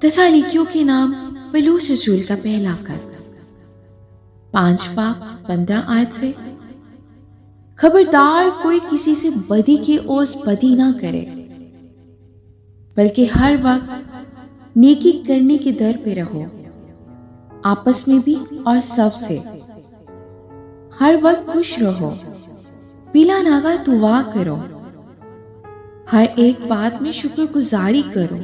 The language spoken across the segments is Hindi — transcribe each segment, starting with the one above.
तसालीकियों के नाम पलूस रसूल का पहला खत 5 बाब 15 आयत से। खबरदार कोई किसी से बदी की ओस बदी ना करे, बल्कि हर वक्त नेकी करने की दर पे रहो, आपस में भी और सबसे। हर वक्त खुश रहो, बिला नागा दुआ करो, हर एक बात में शुक्रगुजारी करो,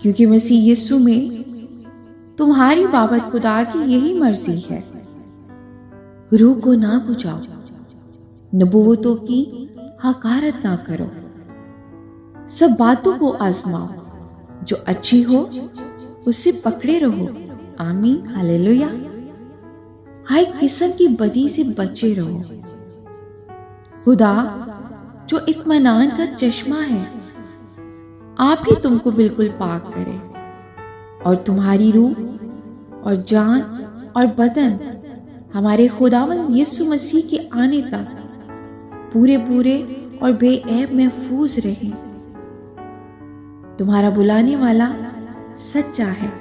क्योंकि मसीह यीशु में तुम्हारी बाबत खुदा की यही मर्जी है। रूह को ना बुझाओ, नबूवतों की हकारत ना करो, सब बातों को आजमाओ, जो अच्छी हो उससे पकड़े रहो। आमीन, हालेलुया। हर किस्म की बदी से बचे रहो। खुदा जो इत्मीनान का चश्मा है, आप ही तुमको बिल्कुल पाक करे और तुम्हारी रूह और जान और बदन हमारे खुदावंद यीशु मसीह के आने तक पूरे और बेऐब महफूज रहे। तुम्हारा बुलाने वाला सच्चा है,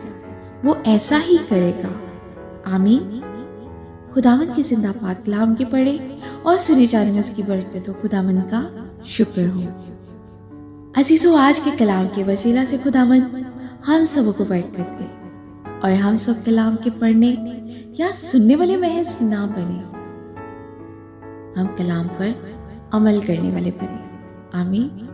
वो ऐसा ही करेगा। आमीन। खुदावंद के जिंदा पाक कलाम के पढ़े और सुने जाने में उसकी बरकत हो। खुदावंद का शुक्र हो। अजीजों, आज के कलाम के वसीला से खुदावंद हम सबको बरकत दे और हम सब कलाम के पढ़ने या सुनने वाले महज ना बने, हम कलाम पर अमल करने वाले बने। आमीन।